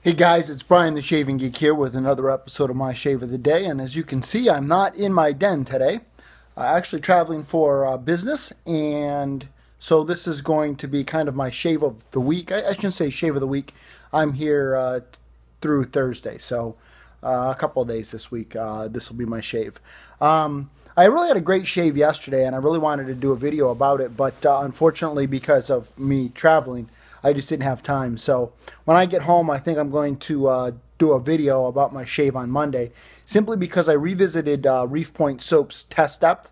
Hey guys, it's Brian the Shaving Geek here with another episode of my Shave of the Day, and as you can see, I'm not in my den today. Actually traveling for business, and so this is going to be kind of my shave of the week. I shouldn't say shave of the week. I'm here through Thursday, so a couple of days this week. This will be my shave. I really had a great shave yesterday, and I really wanted to do a video about it, but unfortunately, because of me traveling, I just didn't have time. So when I get home, I think I'm going to do a video about my shave on Monday, simply because I revisited Reef Point Soap's test depth,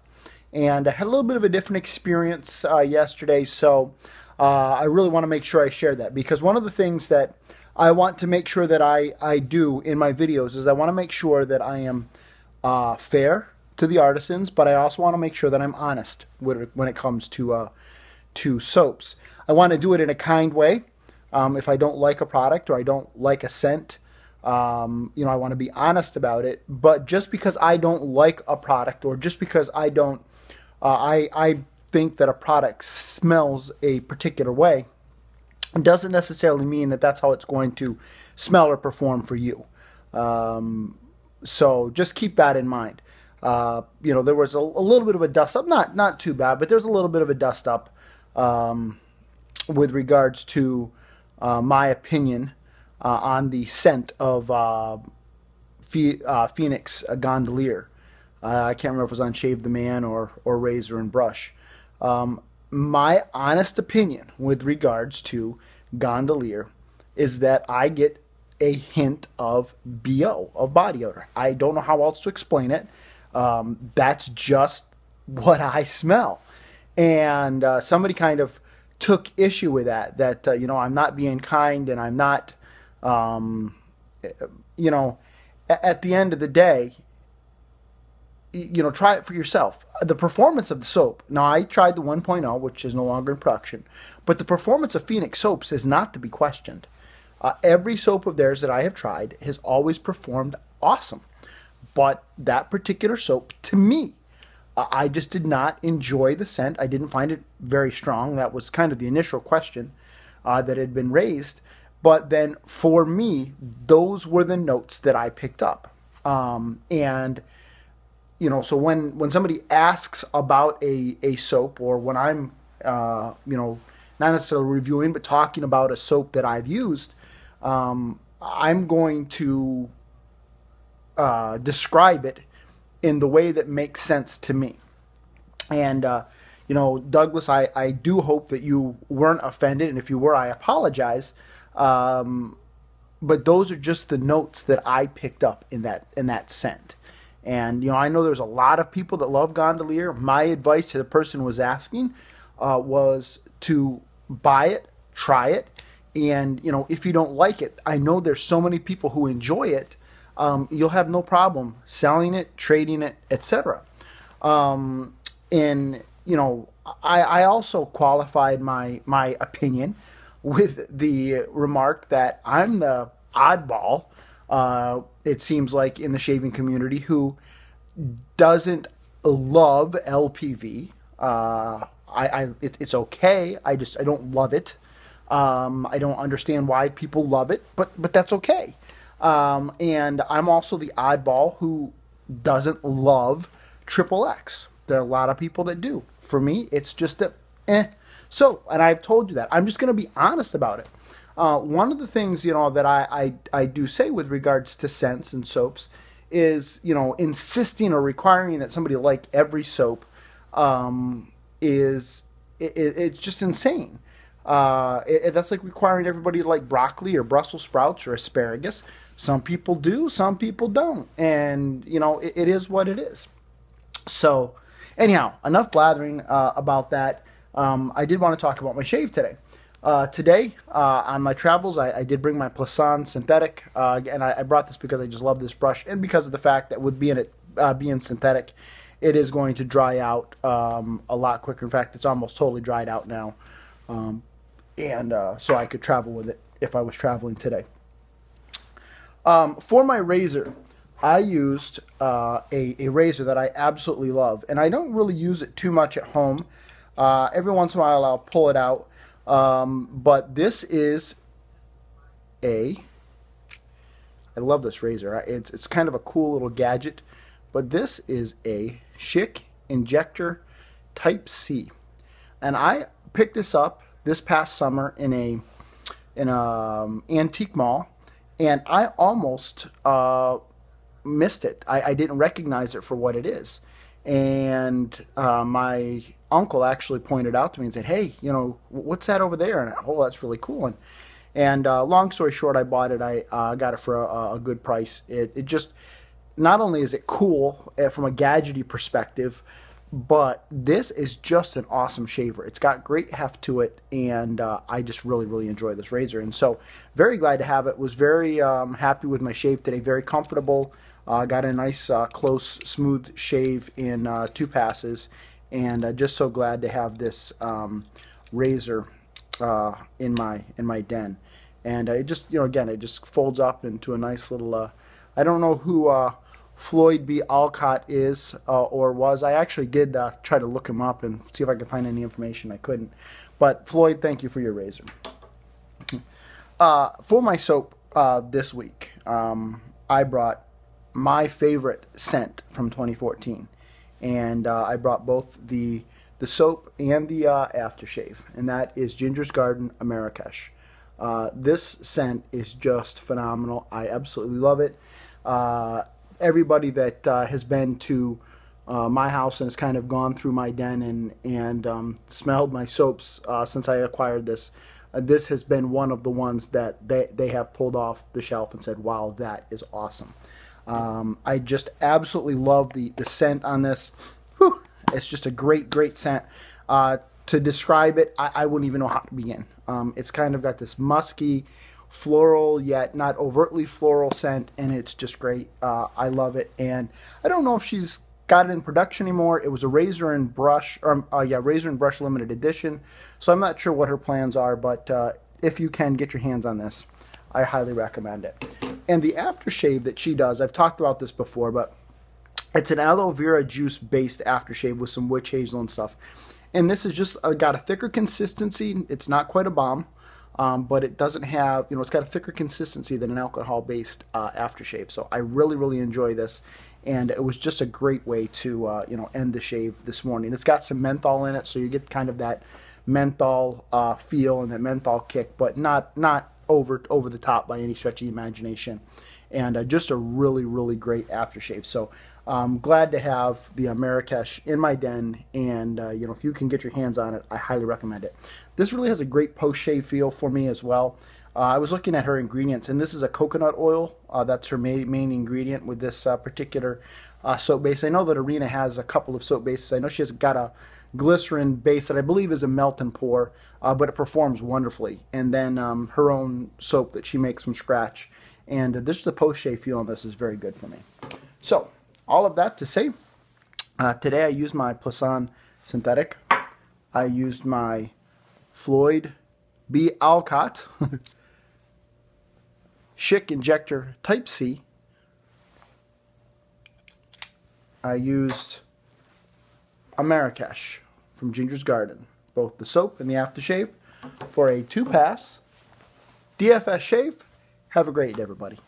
and I had a little bit of a different experience yesterday. So I really want to make sure I share that, because one of the things that I want to make sure that I do in my videos is I want to make sure that I am fair to the artisans, but I also want to make sure that I'm honest when it comes to soaps. I want to do it in a kind way. If I don't like a product or I don't like a scent, I want to be honest about it. But just because I don't like a product, or just because I don't, I think that a product smells a particular way, doesn't necessarily mean that that's how it's going to smell or perform for you. So just keep that in mind. There was a little bit of a dust up, not too bad, but there's a little bit of a dust up with regards to my opinion on the scent of Phoenix Gondolier. I can't remember if it was on Shave the Man or Razor and Brush. My honest opinion with regards to Gondolier is that I get a hint of BO, of body odor. I don't know how else to explain it. That's just what I smell. And somebody kind of took issue with that I'm not being kind, and I'm not, at the end of the day, try it for yourself. The performance of the soap, now I tried the 1.0, which is no longer in production, but the performance of Phoenix soaps is not to be questioned. Every soap of theirs that I have tried has always performed awesome. But that particular soap, to me, I just did not enjoy the scent. I didn't find it very strong. That was kind of the initial question that had been raised. But then for me, those were the notes that I picked up. So when somebody asks about a soap, or when I'm, not necessarily reviewing, but talking about a soap that I've used, I'm going to describe it in the way that makes sense to me. And, Douglas, I do hope that you weren't offended, and if you were, I apologize. But those are just the notes that I picked up in that scent. And, I know there's a lot of people that love Gondolier. My advice to the person who was asking was to buy it, try it, and, if you don't like it, I know there's so many people who enjoy it. You'll have no problem selling it, trading it, etc. I also qualified my opinion with the remark that I'm the oddball, it seems like, in the shaving community, who doesn't love LPV. It's okay. I don't love it. I don't understand why people love it, but that's okay. And I'm also the oddball who doesn't love Triple X. There are a lot of people that do. For me, it's just So, and I've told you that. I'm just going to be honest about it. One of the things, that I do say with regards to scents and soaps is, insisting or requiring that somebody like every soap it's just insane. That's like requiring everybody to like broccoli or Brussels sprouts or asparagus. Some people do, some people don't. And, it is what it is. So, anyhow, enough blathering about that. I did want to talk about my shave today. Today, on my travels, I did bring my Plisson Synthetic. And I brought this because I just love this brush, and because of the fact that with being synthetic, it is going to dry out a lot quicker. In fact, it's almost totally dried out now. So I could travel with it if I was traveling today. For my razor, I used a razor that I absolutely love, and I don't really use it too much at home. Every once in a while I'll pull it out, but this is a I love this razor. It's kind of a cool little gadget, but this is a Schick Injector Type C, and I picked this up this past summer in a antique mall, and I almost missed it. I didn't recognize it for what it is, and my uncle actually pointed out to me and said, "Hey, you know, what's that over there?" And oh, that's really cool. And long story short, I bought it. I got it for a good price. It just, not only is it cool from a gadgety perspective, but this is just an awesome shaver. It's got great heft to it, and I just really enjoy this razor. And so, very glad to have it. Was very happy with my shave today. Very comfortable. Got a nice, close, smooth shave in 2 passes, and just so glad to have this razor in my den. And it just, you know, again, it just folds up into a nice little. I don't know who Floyd B. Alcott is or was. I actually did try to look him up and see if I could find any information. I couldn't. But Floyd, thank you for your razor. For my soap this week, I brought my favorite scent from 2014. And I brought both the soap and the aftershave. And that is Ginger's Garden Amerikesh. This scent is just phenomenal. I absolutely love it. Everybody that has been to my house and has kind of gone through my den and smelled my soaps since I acquired this, this has been one of the ones that they have pulled off the shelf and said, wow, that is awesome. I just absolutely love the scent on this. Whew, it's just a great scent. To describe it, I wouldn't even know how to begin. It's kind of got this musky, floral yet not overtly floral scent, and it's just great. I love it, and I don't know if she's got it in production anymore. It was a razor and brush, razor and brush limited edition, so I'm not sure what her plans are, but if you can get your hands on this, I highly recommend it. And the aftershave that she does, I've talked about this before, but it's an aloe vera juice based aftershave with some witch hazel and stuff. And this is just got a thicker consistency. It's not quite a balm, but it doesn't have, you know, it's got a thicker consistency than an alcohol-based aftershave. So I really enjoy this, and it was just a great way to, you know, end the shave this morning. It's got some menthol in it, so you get kind of that menthol feel and that menthol kick, but not over the top by any stretch of the imagination. And just a really great aftershave. So I'm glad to have the Amerikesh in my den, and you know, if you can get your hands on it, I highly recommend it. This really has a great post-shave feel for me as well. I was looking at her ingredients, and this is a coconut oil. That's her main ingredient with this particular soap base. I know that Arena has a couple of soap bases. I know she's got a glycerin base that I believe is a melt and pour, but it performs wonderfully. And then her own soap that she makes from scratch. And this, the post-shave feel on this is very good for me. So, all of that to say, today I used my Plisson Synthetic. I used my Floyd B. Alcott Schick Injector Type C. I used Amerikesh from Ginger's Garden, both the soap and the aftershave, for a 2-pass DFS shave. Have a great day, everybody.